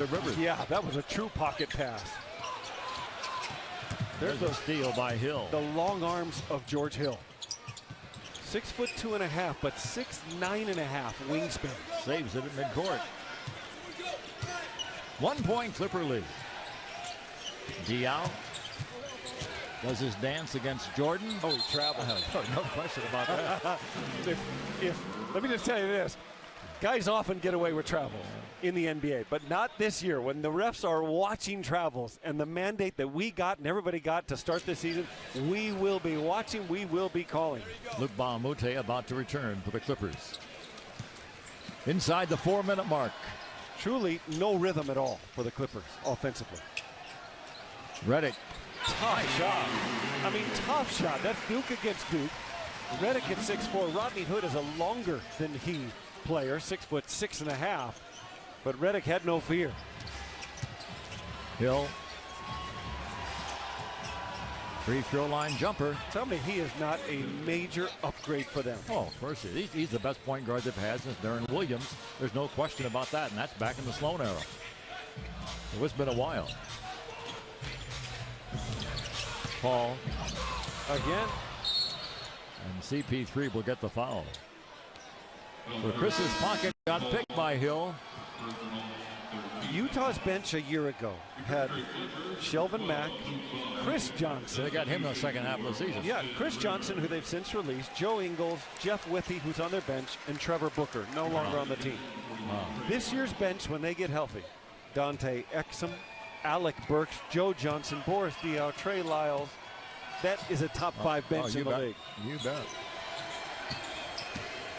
The Rivers. Yeah, that was a true pocket pass. There's a steal by Hill. The long arms of George Hill. 6'2.5", but 6'9.5" wingspan. Saves it at midcourt. 1 point Clipper lead. Diaw does his dance against Jordan. Oh, he traveled. No question about that. Let me just tell you this. Guys often get away with travel in the NBA, but not this year when the refs are watching travels and the mandate that we got and everybody got to start this season, we will be watching, we will be calling. Luke Baumute about to return for the Clippers. Inside the 4-minute mark. Truly no rhythm at all for the Clippers offensively. Redick. Tough shot. I mean, tough shot. That's Duke against Duke. Redick at 6'4". Rodney Hood is a longer than he player, 6'6.5". But Redick had no fear. Hill. Free throw line jumper. Tell me he is not a major upgrade for them. Oh, of course. He's the best point guard they've had since Darren Williams. There's no question about that, and that's back in the Sloan era. It's been a while. Paul. Again. And CP3 will get the foul. So Chris's pocket got picked by Hill. Utah's bench a year ago had Shelvin Mack, Chris Johnson. They got him in the second half of the season. Yeah, Chris Johnson, who they've since released, Joe Ingles, Jeff Withey, who's on their bench, and Trevor Booker, no longer on the team. This year's bench, when they get healthy, Dante Exum, Alec Burks, Joe Johnson, Boris Diaw, Trey Lyles. That is a top 5 bench in the league. You bet.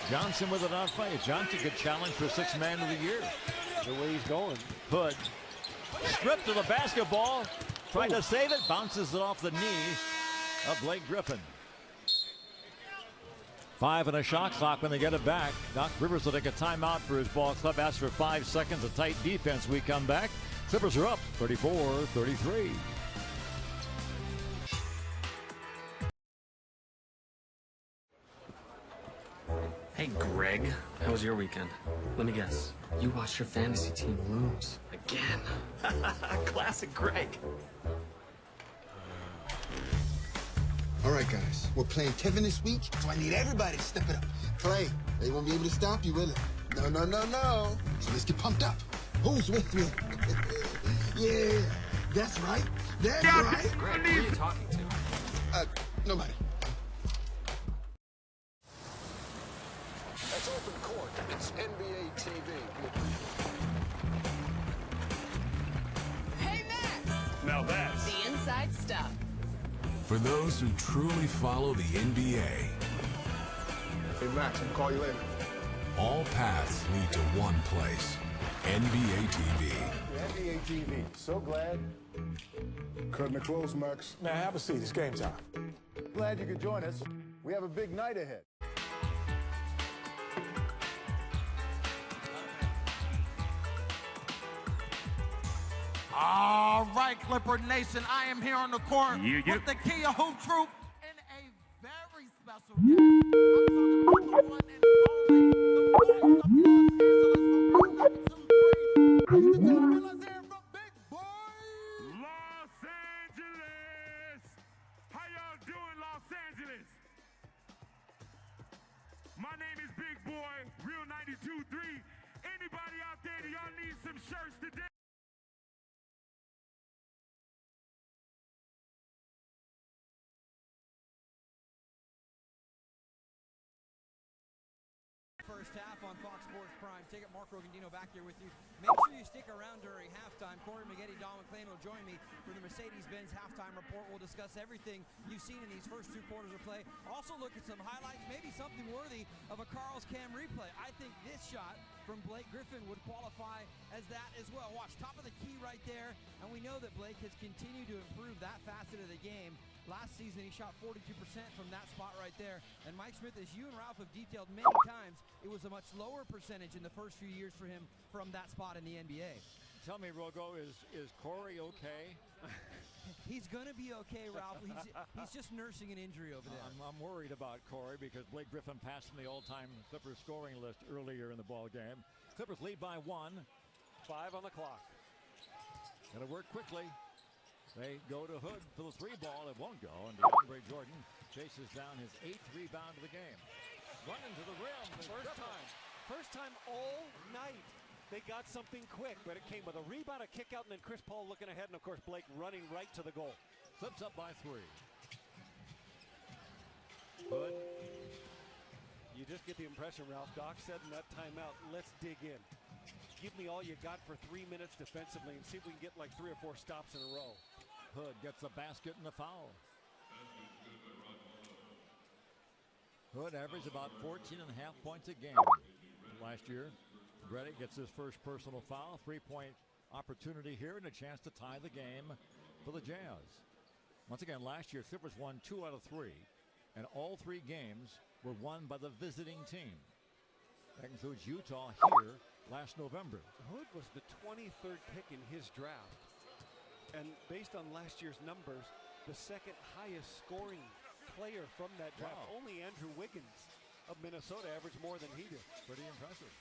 Johnson with it on fire. Johnson could challenge for 6th man of the year. The way he's going. Hood stripped to the basketball, trying to save it, bounces it off the knee of Blake Griffin. 5 and a shot clock when they get it back. Doc Rivers will take a timeout for his ball club. Asks for 5 seconds of tight defense. We come back. Clippers are up 34-33. Hey, Greg, how was your weekend? Let me guess. You watched your fantasy team lose. Again. Classic Greg. All right, guys. We're playing Kevin this week, so I need everybody to step it up. Clay, they won't be able to stop you, will it? No, no, no, no. So let's get pumped up. Who's with me? Yeah, that's right. That's right. Greg, who are you talking to? Nobody. That's open court. It's NBATV. Hey, Max! Now that's The inside stuff. For those who truly follow the NBA, Hey, Max, I'll call you later. all paths lead to one place. NBA TV. NBA TV. So glad. Cutting it close, Max. Now have a seat. It's game time. Glad you could join us. We have a big night ahead. All right, Clipper Nation, I am here on the court with the Kia Hoop Troop and a very special guest. I'm talking about the one and only, the voice of Los Angeles from 1, 2, 3. Ladies and gentlemen, let's hear it from Big Boy. Los Angeles! How y'all doing, Los Angeles? My name is Big Boy, Real 92.3. Anybody out there, do y'all need some shirts today? First half on Fox Sports Prime. Take it, Mark Rogandino back here with you. Make sure you stick around during halftime. Corey Maggette, Don McClain will join me for the Mercedes-Benz halftime report. We'll discuss everything you've seen in these first 2 quarters of play. Also look at some highlights, maybe something worthy of a Carl's Cam replay. I think this shot from Blake Griffin would qualify as that as well. Watch, top of the key right there. And we know that Blake has continued to improve that facet of the game. Last season, he shot 42% from that spot right there. And Mike Smith, as you and Ralph have detailed many times, it was a much lower percentage in the first few years for him from that spot in the NBA. Tell me, Rogo, is Corey okay? He's going to be okay, Ralph. He's just nursing an injury over there. I'm worried about Corey because Blake Griffin passed him the all-time Clippers scoring list earlier in the ball game. Clippers lead by 1. 5 on the clock. Gonna work quickly. They go to Hood for the 3 ball. It won't go. And DeAndre Jordan chases down his 8th rebound of the game. Running to the rim. First time all night they got something quick, but it came with a rebound, a kick out, and then Chris Paul looking ahead, and of course Blake running right to the goal. Flips up by 3. Hood. You just get the impression, Ralph, Doc said in that timeout, let's dig in. Give me all you got for 3 minutes defensively and see if we can get like 3 or 4 stops in a row. Hood gets the basket and the foul. Hood averaged about 14.5 points a game last year. Grady gets his first personal foul, 3-point opportunity here, and a chance to tie the game for the Jazz. Once again, last year, Clippers won 2 out of 3, and all 3 games were won by the visiting team. That includes Utah here last November. Hood was the 23rd pick in his draft, and based on last year's numbers, the 2nd highest scoring player from that draft. Wow. Only Andrew Wiggins of Minnesota averaged more than he did. Pretty impressive.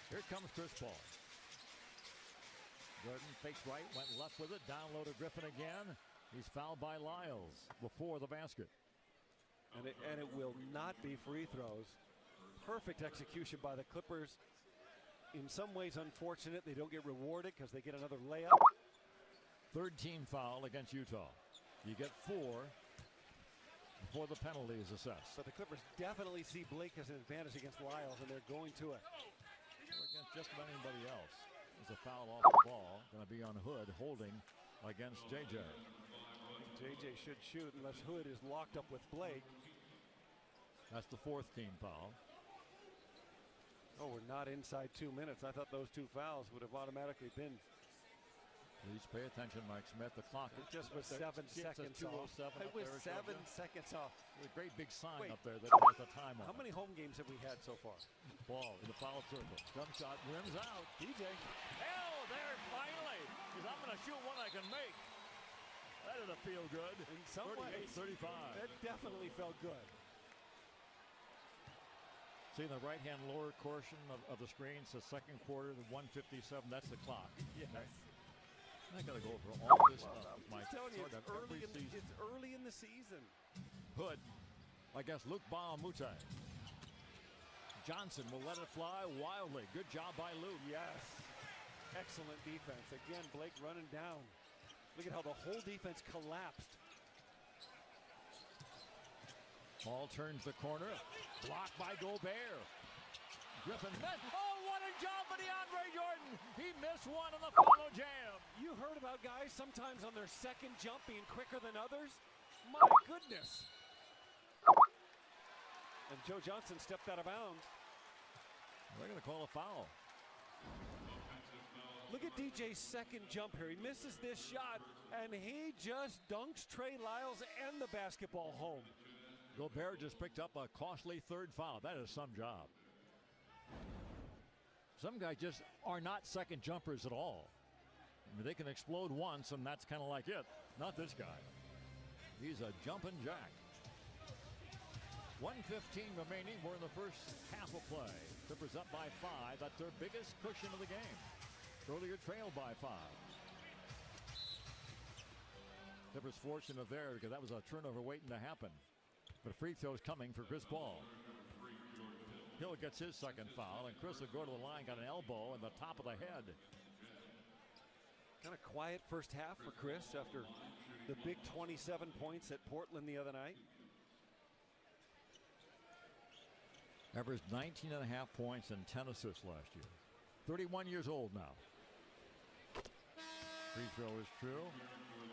Here comes Chris Paul. Jordan fakes right, went left with it, down low to Griffin again. He's fouled by Lyles before the basket. And it will not be free throws. Perfect execution by the Clippers. In some ways unfortunate they don't get rewarded because they get another layup. 3rd team foul against Utah. You get 4 before the penalty is assessed. But the Clippers definitely see Blake as an advantage against Lyles, and they're going to it. Or against just about anybody else. There's a foul off the ball. Going to be on Hood holding against JJ. JJ should shoot unless Hood is locked up with Blake. That's the 4th team foul. Oh, we're not inside 2 minutes. I thought those 2 fouls would have automatically been. Please pay attention, Mike Smith. The clock It just was 7 seconds off. It was 7 seconds off. There's a great big sign Wait. up there that has the time on How it. many home games have we had so far? Ball in the foul circle. Jump shot rims out. DJ. Oh, there finally. Because I'm going to shoot one I can make. That didn't feel good. In some ways, 35. That definitely felt good. See in the right-hand lower portion of the screen says 2nd quarter, the 1:57. That's the clock. Yes. I got to go over all this stuff with Mike. I'm telling you, Sort it's of every season. it's early in the season. Hood against Luke Baumute. Johnson will let it fly wildly. Good job by Luke. Yes. Excellent defense. Again, Blake running down. Look at how the whole defense collapsed. Ball turns the corner. Blocked by Gobert. Griffin missed. Oh, what a job by DeAndre Jordan. He missed one on the final jam. You heard about guys sometimes on their 2nd jump being quicker than others? My goodness. And Joe Johnson stepped out of bounds. They're going to call a foul. Look at DJ's 2nd jump here. He misses this shot, and he just dunks Trey Lyles and the basketball home. Gobert just picked up a costly 3rd foul. That is some job. Some guys just are not 2nd jumpers at all. I mean, they can explode once, and that's kind of like it. Not this guy. He's a jumping jack. 1:15 remaining. We're in the first half of play. Clippers up by 5. That's their biggest cushion of the game. Earlier trailed by 5. Clippers fortunate there because that was a turnover waiting to happen. But free throws coming for Chris Paul. Hill gets his 2nd foul, and Chris will go to the line, got an elbow in the top of the head. Kind of quiet first half for Chris after the big 27 points at Portland the other night. Averaged 19.5 points and 10 assists last year. 31 years old now. Free throw is true.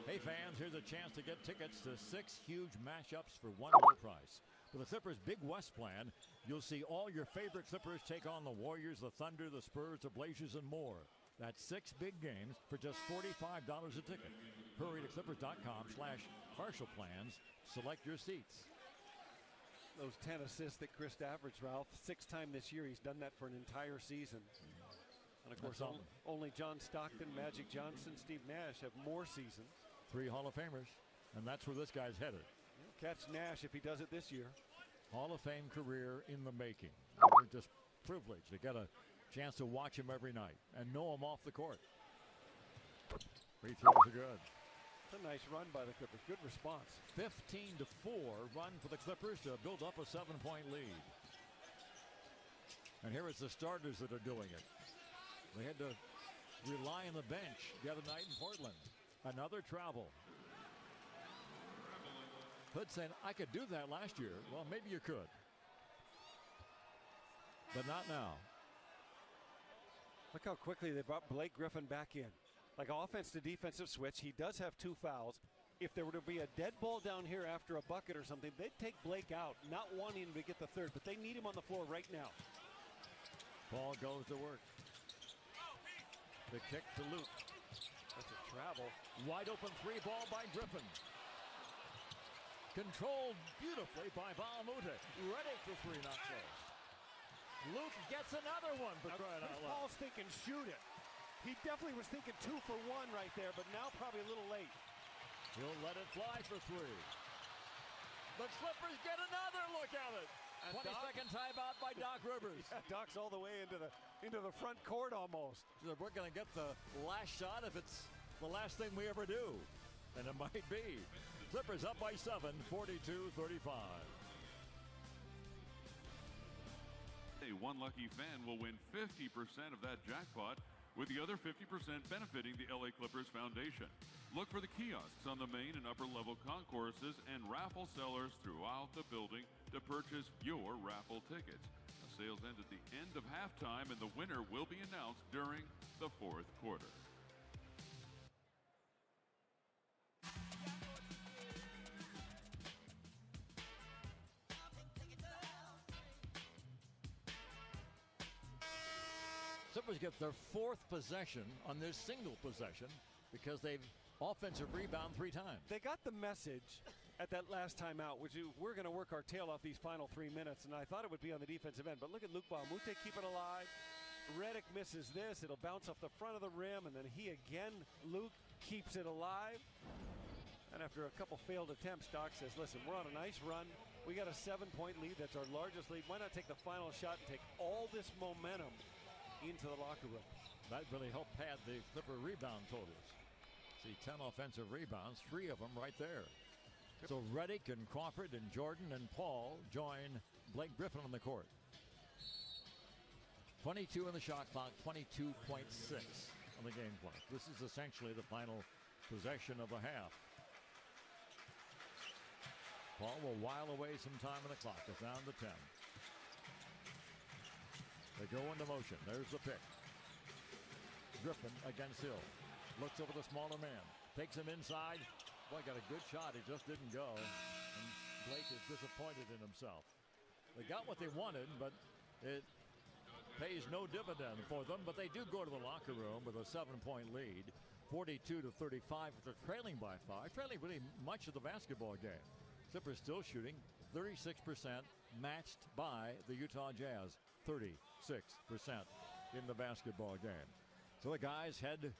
Hey fans, here's a chance to get tickets to 6 huge matchups for one low price. With the Clippers' Big West plan, you'll see all your favorite Clippers take on the Warriors, the Thunder, the Spurs, the Blazers, and more. That's 6 big games for just $45 a ticket. Hurry to clippers.com/partial plans. Select your seats. Those 10 assists that Chris averaged, Ralph, 6th time this year. He's done that for an entire season. And of course, only John Stockton, Magic Johnson, Steve Nash have more seasons. 3 Hall of Famers, and that's where this guy's headed. Catch Nash if he does it this year. Hall of Fame career in the making. We're just privileged to get a chance to watch him every night and know him off the court. Free throws are good. It's a nice run by the Clippers. Good response. 15-4 run for the Clippers to build up a 7-point lead. And here it's the starters that are doing it. They had to rely on the bench the other night in Portland. Another travel. Hood saying, I could do that last year. Well, maybe you could. But not now. Look how quickly they brought Blake Griffin back in. Like offense to defensive switch. He does have 2 fouls. If there were to be a dead ball down here after a bucket or something, they'd take Blake out, not wanting to get the third, but they need him on the floor right now. Ball goes to work. The kick to Luke. That's a travel. Wide open 3 ball by Griffin. Controlled beautifully by Bahamute. Ready for 3, not close. Luke gets another one for crying out loud. Paul's thinking shoot it. He definitely was thinking 2 for 1 right there, but now probably a little late. He'll let it fly for 3. The Clippers get another look at it. 20-second timeout by Doc Rivers. Yeah, Doc's all the way into the front court almost. So we're going to get the last shot if it's the last thing we ever do. And it might be. Clippers up by 7, 42-35. One lucky fan will win 50% of that jackpot, with the other 50% benefiting the LA Clippers Foundation. Look for the kiosks on the main and upper level concourses and raffle sellers throughout the building to purchase your raffle tickets. The sales end at the end of halftime, and the winner will be announced during the 4th quarter. Clippers get their 4th possession on this single possession because they've offensive rebound 3 times. They got the message at that last timeout, which is we're going to work our tail off these final 3 minutes, and I thought it would be on the defensive end. But look at Luke Bahamute keep it alive. Redick misses this. It'll bounce off the front of the rim, and then Luke keeps it alive. And after a couple failed attempts, Doc says, listen, we're on a nice run. We got a 7-point lead. That's our largest lead. Why not take the final shot and take all this momentum into the locker room? That really helped pad the Clipper rebound totals. See 10 offensive rebounds, 3 of them right there. So Redick and Crawford and Jordan and Paul join Blake Griffin on the court. 22 in the shot clock, 22.6 on the game clock. This is essentially the final possession of the half. Paul will while away some time on the clock. It's down to 10. They go into motion. There's the pick. Griffin against Hill. Looks over the smaller man. Takes him inside. Boy, got a good shot. It just didn't go. And Blake is disappointed in himself. They got what they wanted, but it pays no dividend for them. But they do go to the locker room with a 7-point lead. 42-35. They're trailing by 5. Trailing really much of the basketball game. Clippers still shooting 36%, matched by the Utah Jazz. 36% in the basketball game. So the guys head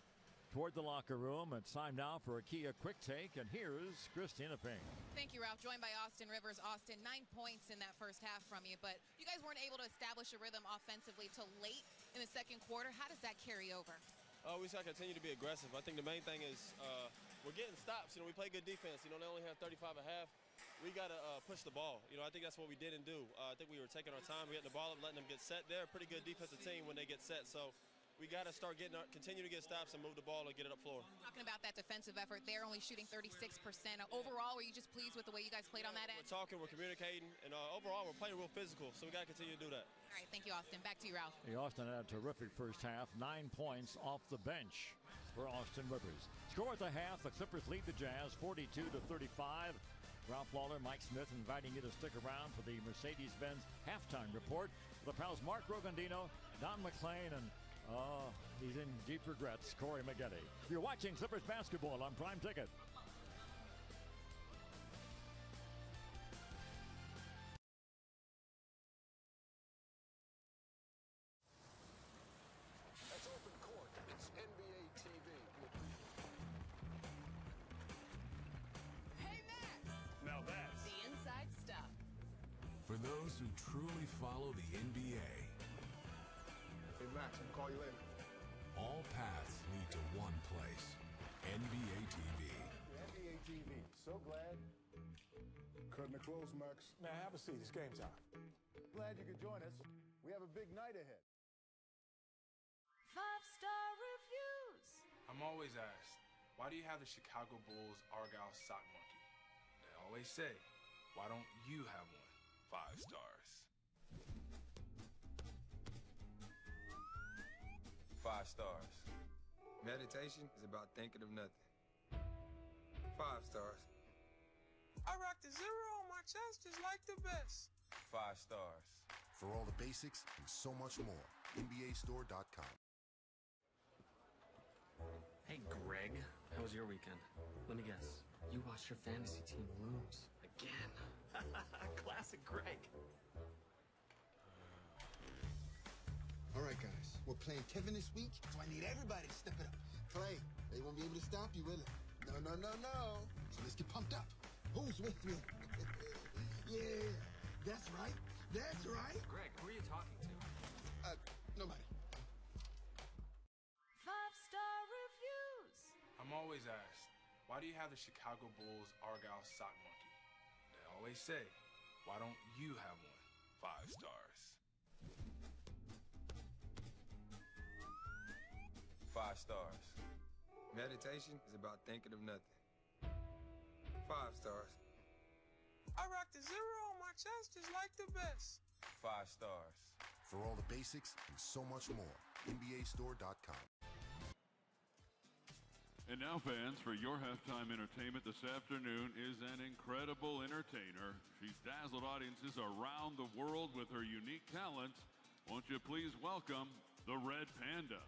toward the locker room. It's time now for a Kia quick take, and here's Christina Payne. Thank you, Ralph. Joined by Austin Rivers. Austin, 9 points in that first half from you, but you guys weren't able to establish a rhythm offensively till late in the second quarter. How does that carry over? We just got to continue to be aggressive. I think the main thing is we're getting stops. You know, we play good defense. You know, they only have 35 a half. We got to push the ball. You know, I think that's what we didn't do. I think we were taking our time, getting the ball up, letting them get set. They're a pretty good defensive team when they get set. So we got to start continue to get stops and move the ball and get it up floor. Talking about that defensive effort, they're only shooting 36%. Overall, were you just pleased with the way you guys played on that end? We're talking, we're communicating, and overall, we're playing real physical. So we got to continue to do that. All right, thank you, Austin. Back to you, Ralph. Austin had a terrific first half. 9 points off the bench for Austin Rivers. Score at the half. The Clippers lead the Jazz 42-35. Ralph Lawler, Mike Smith inviting you to stick around for the Mercedes-Benz halftime report. The pals Mark Rogandino, Don McClain, and he's in deep regrets, Corey Maggette. You're watching Clippers basketball on Prime Ticket. That's Open Court. It's NBATV. Now that's the inside stuff. For those who truly follow the NBA, Hey, Max, I'll call you later. all paths lead to one place. close, Max. Man, have a seat. It's game time. Glad you could join us. We have a big night ahead. 5-star reviews. I'm always asked, why do you have the Chicago Bulls Argyle sock monkey? They always say, why don't you have one? 5 stars. 5 stars. Meditation is about thinking of nothing. 5 stars. I rock the 0 on my chest just like the best. 5 stars. For all the basics and so much more, NBAstore.com. Hey, Greg, how was your weekend? Let me guess. You watched your fantasy team lose. Again. Classic Greg. All right, guys. We're playing Kevin this week, so I need everybody to step it up. Clay, they won't be able to stop you, will it? No, no, no, no. So let's get pumped up. Who's with me? Yeah, that's right. That's right. Greg, who are you talking to? Nobody. 5-star reviews. I'm always asked, why do you have the Chicago Bulls Argyle sock monkey? They always say, why don't you have one? 5 stars. 5 stars. Meditation is about thinking of nothing. 5 stars. I rock the 0 on my chest just like the best. 5 stars. For all the basics and so much more, NBAstore.com. And now, fans, for your halftime entertainment this afternoon is an incredible entertainer. She's dazzled audiences around the world with her unique talents. Won't you please welcome the Red Panda.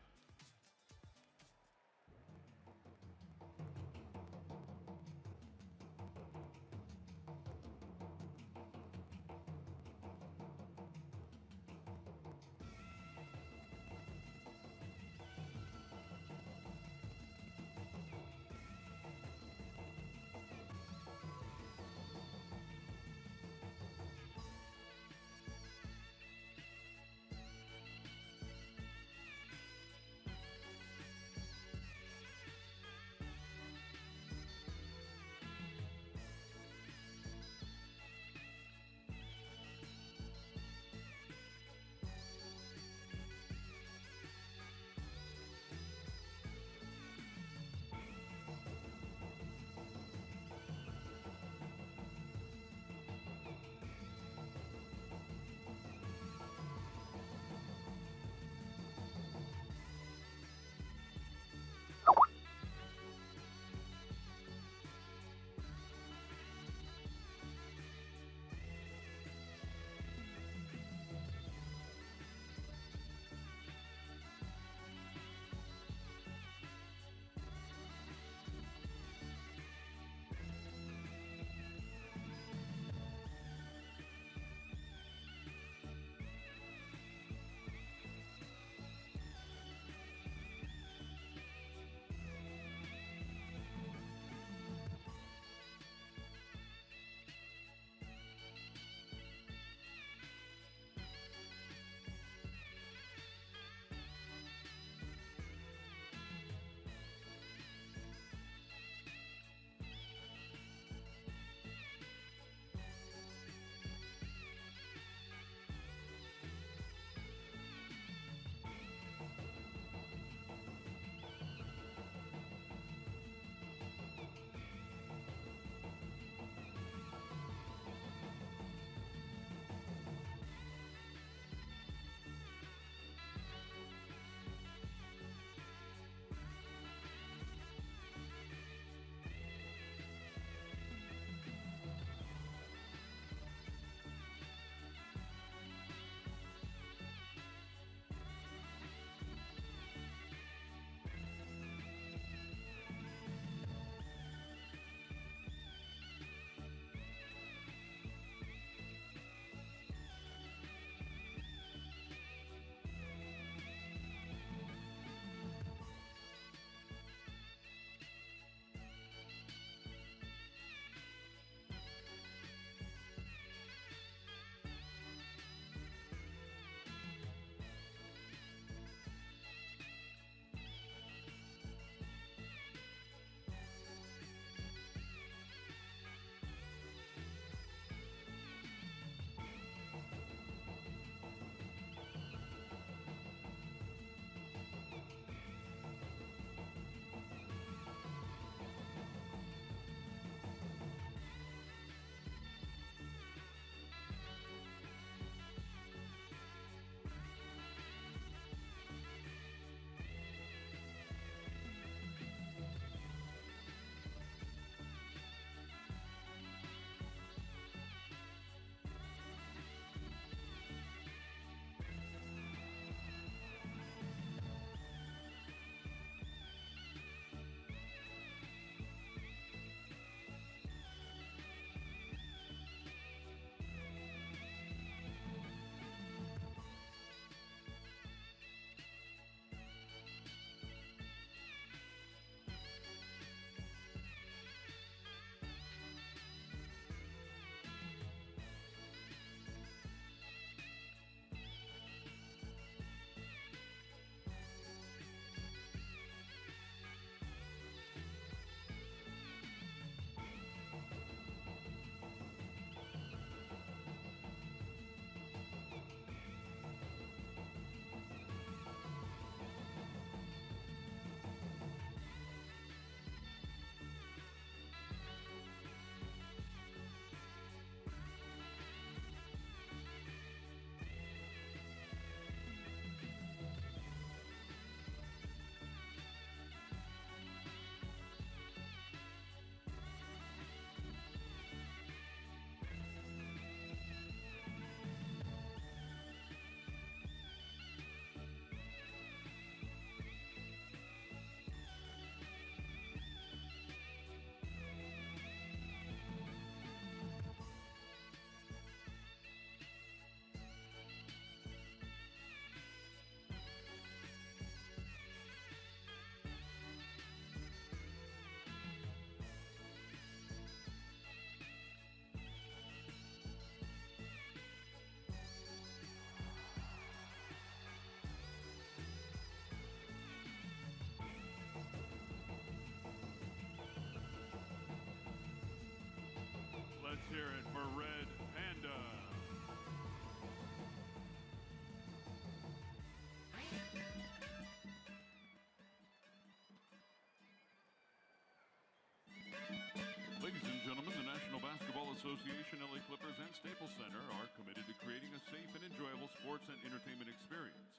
Association, LA Clippers, and Staples Center are committed to creating a safe and enjoyable sports and entertainment experience.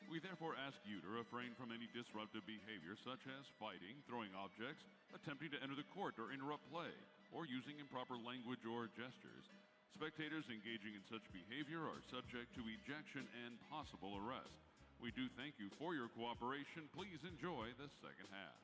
We therefore ask you to refrain from any disruptive behavior such as fighting, throwing objects, attempting to enter the court or interrupt play, or using improper language or gestures. Spectators engaging in such behavior are subject to ejection and possible arrest. We do thank you for your cooperation. Please enjoy the second half.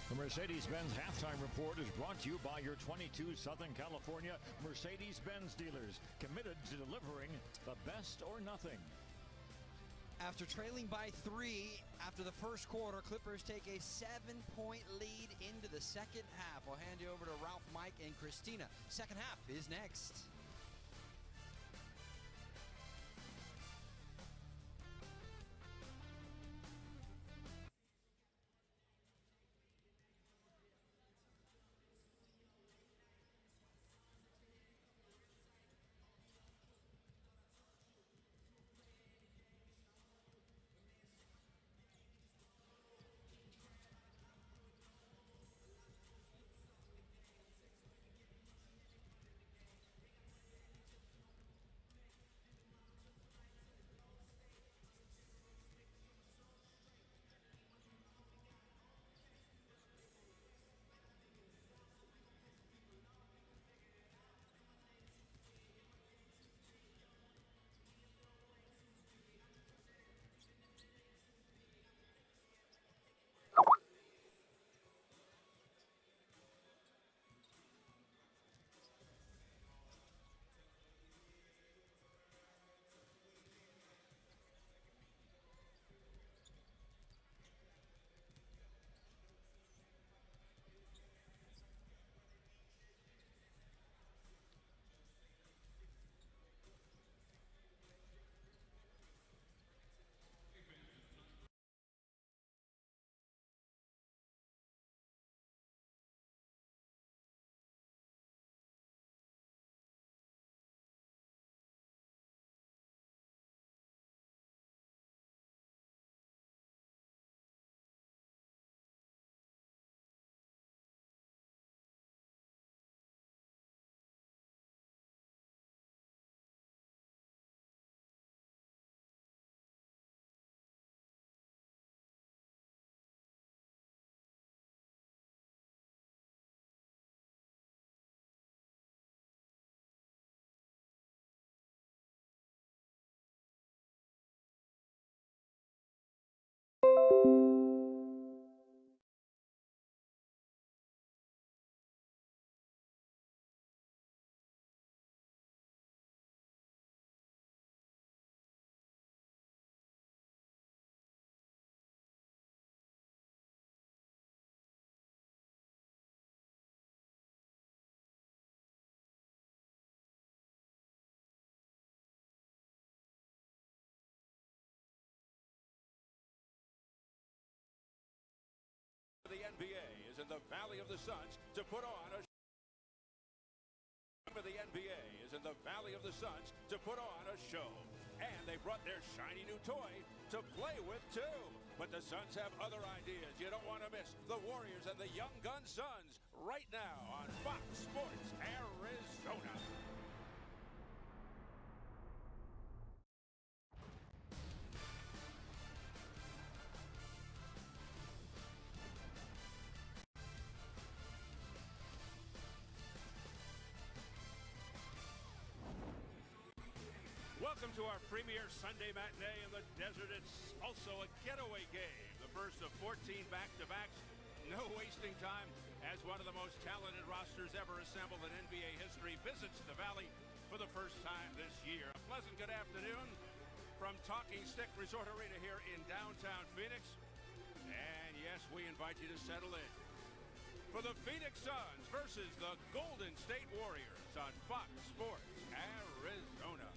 The Mercedes-Benz Halftime Report is brought to you by your 22 Southern California Mercedes-Benz dealers, committed to delivering the best or nothing. After trailing by 3 after the first quarter, Clippers take a 7-point lead into the second half. We'll hand you over to Ralph, Mike, and Christina. Second half is next. NBA is in the Valley of the Suns to put on a the NBA is in the Valley of the Suns to put on a show. And they brought their shiny new toy to play with, too. But the Suns have other ideas. You don't want to miss the Warriors and the Young Gun Suns right now on Fox Sports Arizona. Welcome to our premier Sunday matinee in the desert. It's also a getaway game, the first of 14 back-to-backs. No wasting time as one of the most talented rosters ever assembled in NBA history visits the Valley for the first time this year. A pleasant good afternoon from Talking Stick Resort Arena here in downtown Phoenix. And yes, we invite you to settle in for the Phoenix Suns versus the Golden State Warriors on Fox Sports Arizona.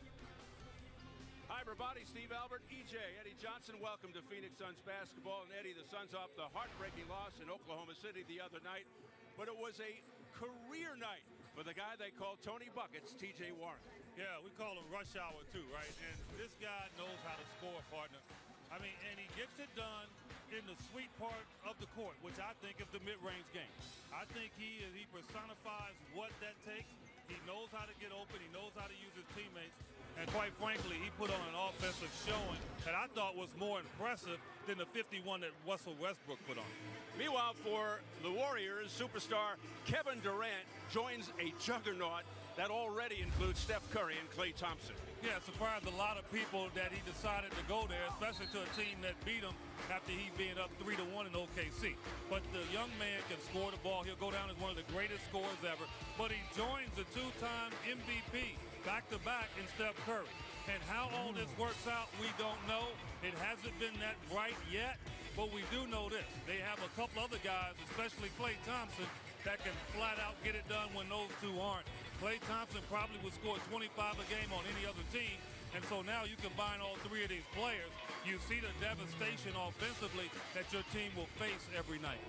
Hi, everybody. Steve Albert, EJ, Eddie Johnson. Welcome to Phoenix Suns basketball. And Eddie, the Suns off the heartbreaking loss in Oklahoma City the other night. But it was a career night for the guy they call Tony Buckets, TJ Warren. Yeah, we call him Rush Hour, too, right? And this guy knows how to score, partner. I mean, and he gets it done in the sweet part of the court, which I think is the mid-range game. I think he personifies what that takes. He knows how to get open. He knows how to use his teammates. And quite frankly, he put on an offensive showing that I thought was more impressive than the 51 that Russell Westbrook put on. Meanwhile, for the Warriors, superstar Kevin Durant joins a juggernaut that already includes Steph Curry and Klay Thompson. Yeah, it surprised a lot of people that he decided to go there, especially to a team that beat him after he being up 3-1 in OKC. But the young man can score the ball. He'll go down as one of the greatest scorers ever. But he joins the two-time MVP back-to-back in Steph Curry. And how all this works out, we don't know. It hasn't been that bright yet, but we do know this. They have a couple other guys, especially Klay Thompson, that can flat out get it done when those two aren't. Klay Thompson probably would score 25 a game on any other team. And so now you combine all three of these players, you see the devastation offensively that your team will face every night.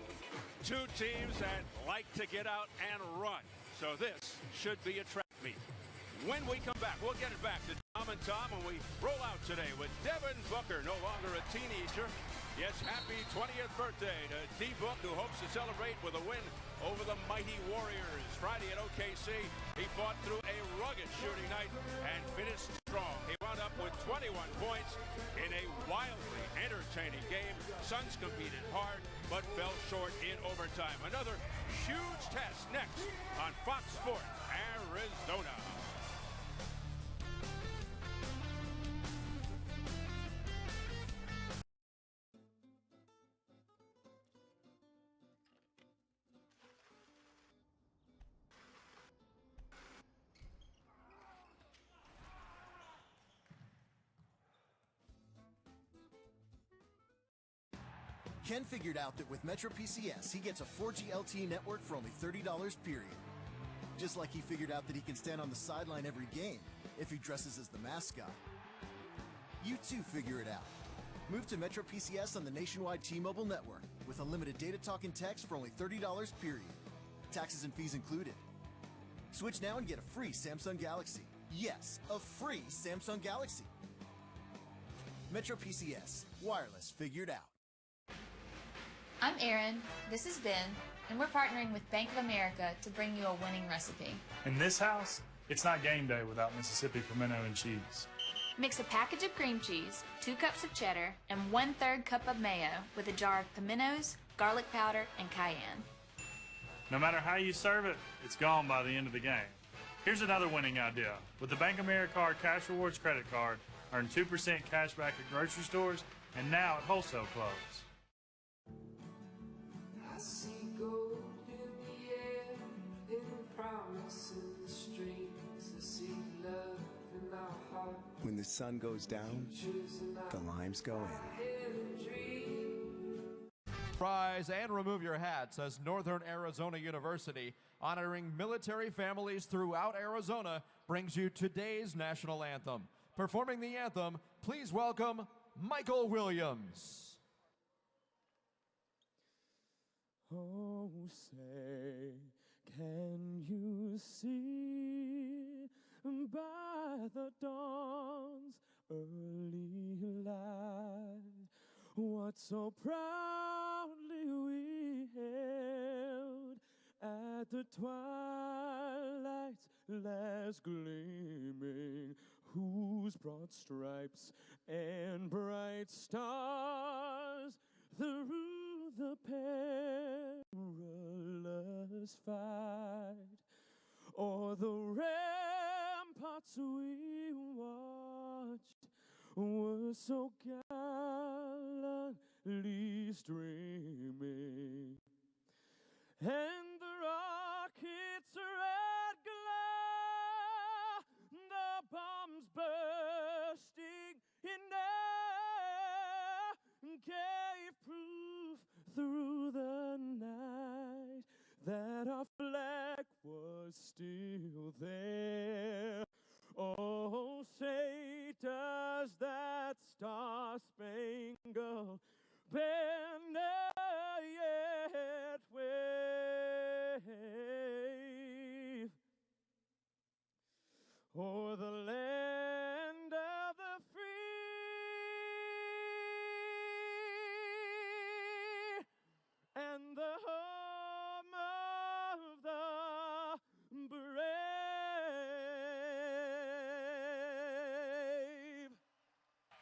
Two teams that like to get out and run. So this should be a track meet. When we come back, we'll get it back to Tom and Tom when we roll out today with Devin Booker, no longer a teenager. Yes, happy 20th birthday to D-Book, who hopes to celebrate with a win over the mighty Warriors. Friday at OKC, he fought through a rugged shooting night and finished strong. He wound up with 21 points in a wildly entertaining game. Suns competed hard, but fell short in overtime. Another huge test next on Fox Sports Arizona. Ken figured out that with Metro PCS, he gets a 4G LTE network for only $30 period. Just like he figured out that he can stand on the sideline every game if he dresses as the mascot. You too figure it out. Move to Metro PCS on the nationwide T-Mobile network with unlimited data talk and text for only $30 period. Taxes and fees included. Switch now and get a free Samsung Galaxy. Yes, a free Samsung Galaxy. Metro PCS. Wireless figured out. I'm Erin, this is Ben, and we're partnering with Bank of America to bring you a winning recipe. In this house, it's not game day without Mississippi pimento and cheese. Mix a package of cream cheese, 2 cups of cheddar, and 1/3 cup of mayo with a jar of pimentos, garlic powder, and cayenne. No matter how you serve it, it's gone by the end of the game. Here's another winning idea. With the Bank of America Cash Rewards credit card, earn 2% cash back at grocery stores and now at wholesale clubs. I see gold in the air, in promise in the streams. I see love in our heart. When the sun goes down, the limes go in. Rise and remove your hats as Northern Arizona University, honoring military families throughout Arizona, brings you today's national anthem. Performing the anthem, please welcome Michael Williams. Oh, say, can you see by the dawn's early light what so proudly we held at the twilight's last gleaming, whose broad stripes and bright stars through the perilous fight o'er the ramparts we watched were so gallantly streaming, and the rocket's red glare, the bombs bursting in air, gave proof through the night that our flag was still there. Oh, say, does that star-spangled banner yet wave o'er the land of the free and the home of the brave?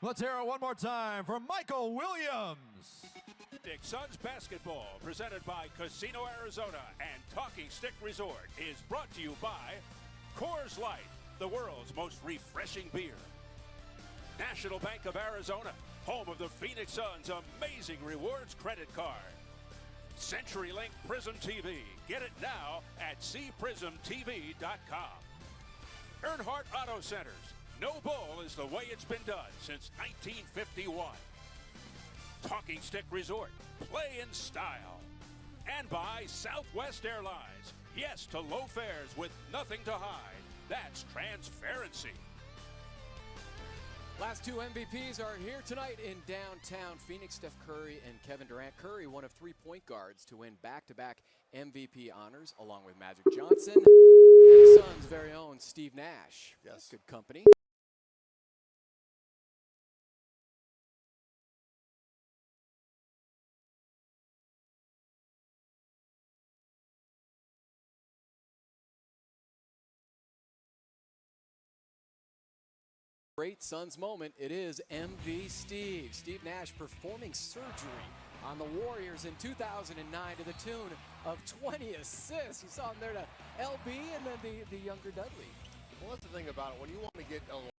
Let's hear it one more time for Michael Williams. Suns basketball, presented by Casino Arizona and Talking Stick Resort, is brought to you by Coors Light, the world's most refreshing beer. National Bank of Arizona, home of the Phoenix Suns' amazing rewards credit card. CenturyLink Prism TV. Get it now at cprismtv.com. Earnhardt Auto Centers. No bull is the way it's been done since 1951. Talking Stick Resort. Play in style. And by Southwest Airlines. Yes to low fares with nothing to hide. That's transparency. Last two MVPs are here tonight in downtown Phoenix. Steph Curry and Kevin Durant. Curry, one of 3 point guards to win back-to-back MVP honors, along with Magic Johnson and the Suns' very own Steve Nash. Yes. Good company. Great Suns moment. It is MV Steve. Steve Nash performing surgery on the Warriors in 2009 to the tune of 20 assists. You saw him there to LB and then the younger Dudley. Well, that's the thing about it. When you want to get a